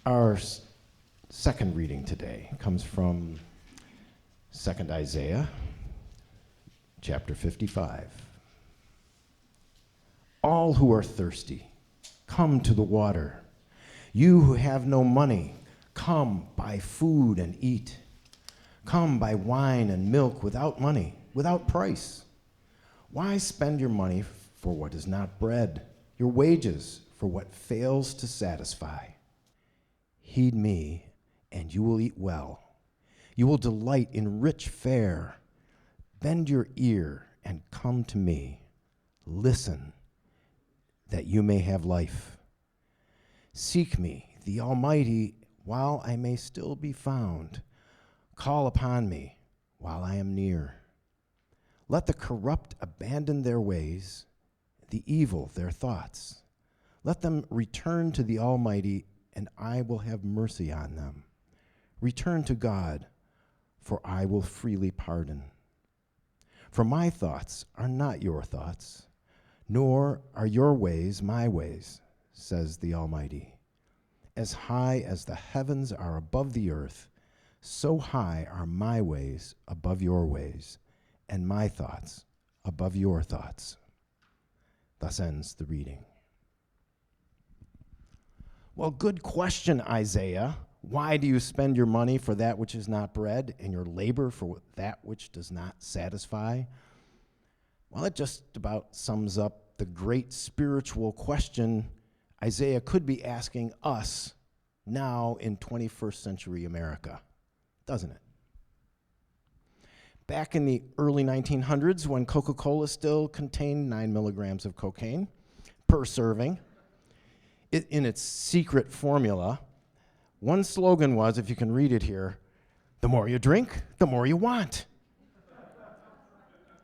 Our second reading today comes from 2nd Isaiah, chapter 55. All who are thirsty, come to the water. You who have no money, come buy food and eat. Come buy wine and milk without money, without price. Why spend your money for what is not bread, your wages for what fails to satisfy? Heed me, and you will eat well. You will delight in rich fare. Bend your ear and come to me. Listen, that you may have life. Seek me, the Almighty, while I may still be found. Call upon me while I am near. Let the corrupt abandon their ways, the evil their thoughts. Let them return to the Almighty, and I will have mercy on them. Return to God, for I will freely pardon. For my thoughts are not your thoughts, nor are your ways my ways, says the Almighty. As high as the heavens are above the earth, so high are my ways above your ways, and my thoughts above your thoughts. Thus ends the reading. Well, good question, Isaiah. Why do you spend your money for that which is not bread, and your labor for that which does not satisfy? Well, it just about sums up the great spiritual question Isaiah could be asking us now in 21st century America, doesn't it? Back in the early 1900s, when Coca-Cola still contained 9 milligrams of cocaine per serving, in its secret formula, one slogan was, if you can read it here, the more you drink, the more you want.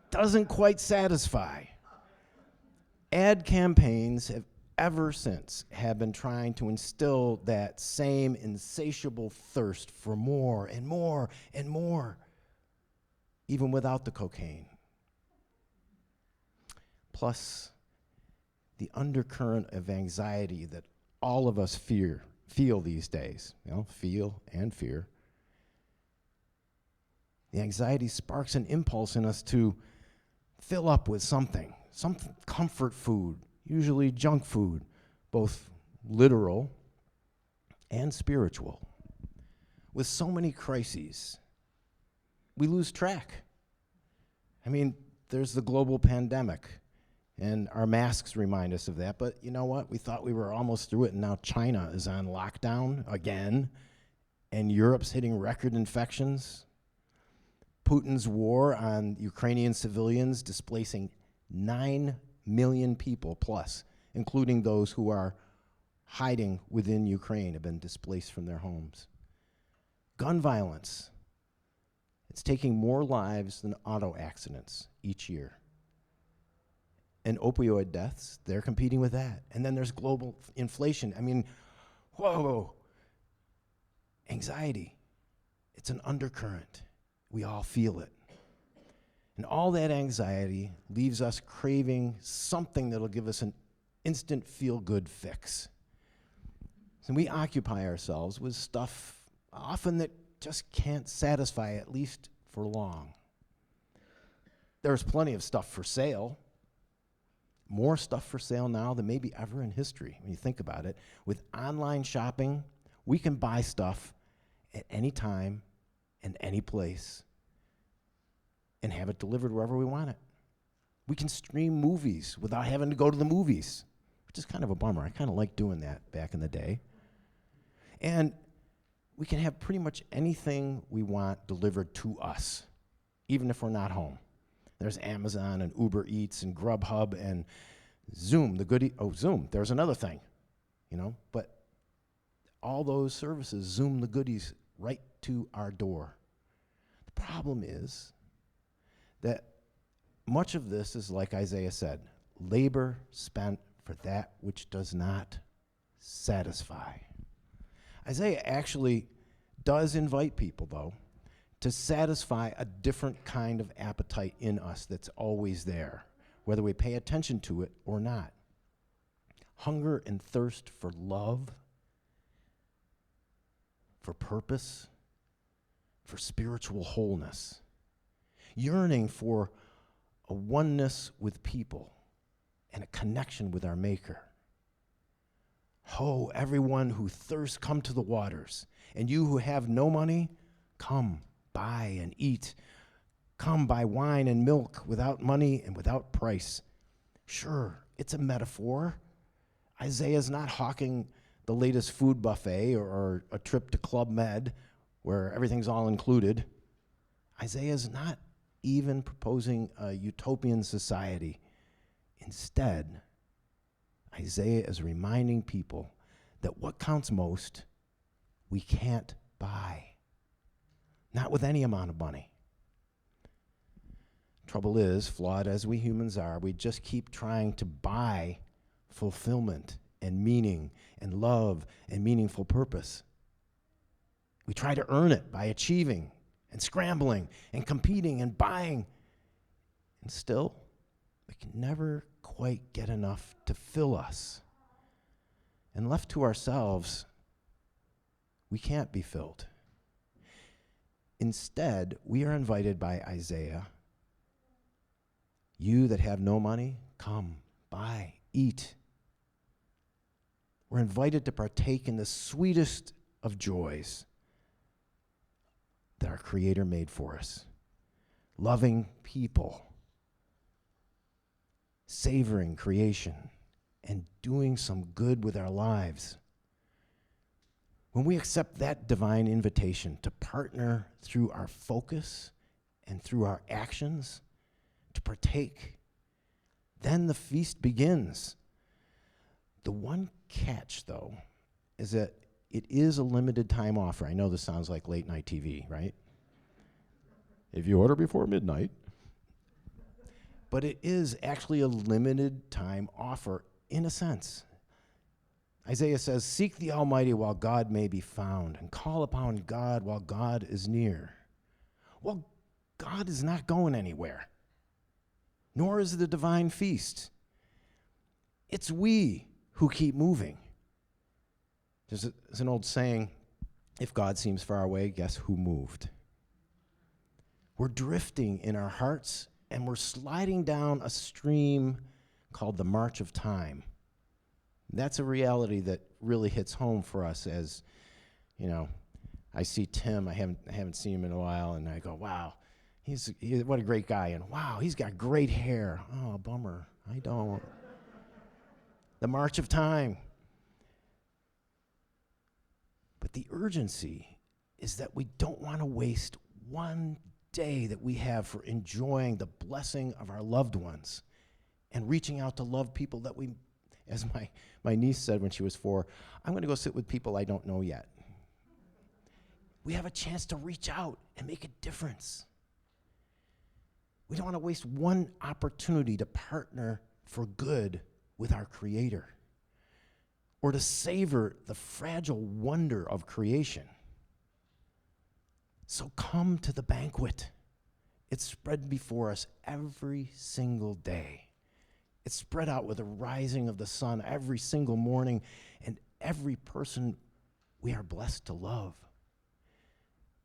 Doesn't quite satisfy. Ad campaigns have ever since have been trying to instill that same insatiable thirst for more and more and more, even without the cocaine. Plus, the undercurrent of anxiety that all of us feel these days, feel and fear. The anxiety sparks an impulse in us to fill up with some comfort food, usually junk food, both literal and spiritual. With so many crises, we lose track. I mean, there's the global pandemic, and our masks remind us of that, but you know what? We thought we were almost through it, and now China is on lockdown again, and Europe's hitting record infections. Putin's war on Ukrainian civilians displacing 9 million people plus, including those who are hiding within Ukraine, have been displaced from their homes. Gun violence, it's taking more lives than auto accidents each year. And opioid deaths, they're competing with that. And then there's global inflation. I mean, whoa. Anxiety, it's an undercurrent. We all feel it. And all that anxiety leaves us craving something that'll give us an instant feel-good fix. So we occupy ourselves with stuff often that just can't satisfy, at least for long. There's plenty of stuff for sale. More stuff for sale now than maybe ever in history, when you think about it. With online shopping, we can buy stuff at any time and any place and have it delivered wherever we want it. We can stream movies without having to go to the movies, which is kind of a bummer. I kind of liked doing that back in the day. And we can have pretty much anything we want delivered to us, even if we're not home. There's Amazon and Uber Eats and Grubhub and Zoom, Zoom, there's another thing, but all those services zoom the goodies right to our door. The problem is that much of this is, like Isaiah said, labor spent for that which does not satisfy. Isaiah actually does invite people, though, to satisfy a different kind of appetite in us that's always there, whether we pay attention to it or not. Hunger and thirst for love for purpose, for spiritual wholeness, yearning for a oneness with people and a connection with our Maker. Ho, everyone who thirsts, come to the waters. And you who have no money, come, buy and eat. Come, buy wine and milk without money and without price. Sure, it's a metaphor. Isaiah's not hawking the latest food buffet or a trip to Club Med where everything's all included. Isaiah's not even proposing a utopian society. Instead, Isaiah is reminding people that what counts most, we can't buy. Not with any amount of money. Trouble is, flawed as we humans are, we just keep trying to buy fulfillment and meaning and love and meaningful purpose. We try to earn it by achieving and scrambling and competing and buying. And still, we can never quite get enough to fill us. And left to ourselves, we can't be filled. Instead, we are invited by Isaiah, you that have no money, come, buy, eat. We're invited to partake in the sweetest of joys that our Creator made for us. Loving people, savoring creation, and doing some good with our lives. When we accept that divine invitation to partner through our focus and through our actions, to partake, then the feast begins. The one catch, though, is that it is a limited time offer. I know this sounds like late night TV, right? If you order before midnight. But it is actually a limited time offer in a sense. Isaiah says, seek the Almighty while God may be found, and call upon God while God is near. Well, God is not going anywhere, nor is the divine feast. It's we who keep moving. There's an old saying, if God seems far away, guess who moved? We're drifting in our hearts, and we're sliding down a stream called the march of time. That's a reality that really hits home for us as, I see Tim, I haven't seen him in a while, and I go, wow, what a great guy, and wow, he's got great hair. Oh, bummer, I don't. The march of time. But the urgency is that we don't want to waste one day that we have for enjoying the blessing of our loved ones and reaching out to love people that we, as my niece said when she was 4, I'm going to go sit with people I don't know yet. We have a chance to reach out and make a difference. We don't want to waste one opportunity to partner for good with our Creator or to savor the fragile wonder of creation. So come to the banquet. It's spread before us every single day. It's spread out with the rising of the sun every single morning, and every person we are blessed to love.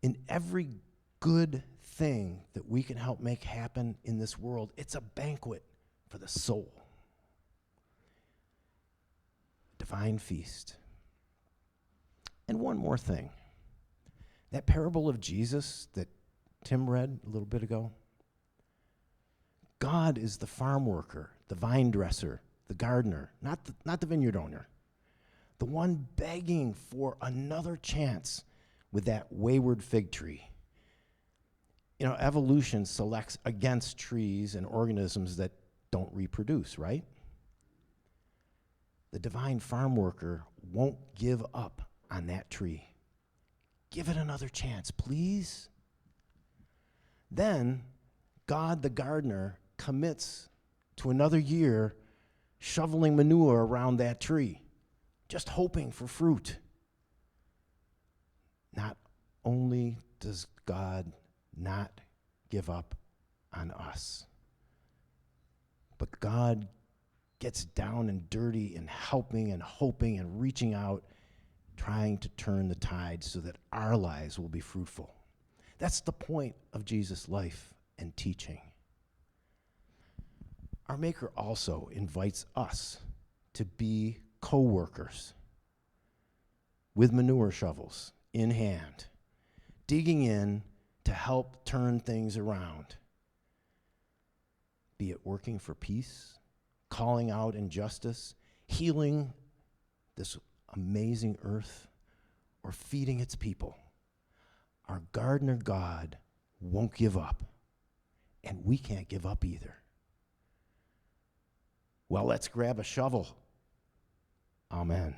In every good thing that we can help make happen in this world, it's a banquet for the soul. Divine feast. And one more thing. That parable of Jesus that Tim read a little bit ago, God is the farm worker, the vine dresser, the gardener, not the vineyard owner, the one begging for another chance with that wayward fig tree. Evolution selects against trees and organisms that don't reproduce, right? The divine farm worker won't give up on that tree. Give it another chance, please. Then, God the gardener commits to another year shoveling manure around that tree, just hoping for fruit. Not only does God not give up on us, but God gets down and dirty and helping and hoping and reaching out trying to turn the tide so that our lives will be fruitful. That's the point of Jesus' life and teaching. Our Maker also invites us to be co-workers with manure shovels in hand, digging in to help turn things around. Be it working for peace, calling out injustice, healing this amazing earth, or feeding its people. Our gardener God won't give up, and we can't give up either. Well, let's grab a shovel. Amen.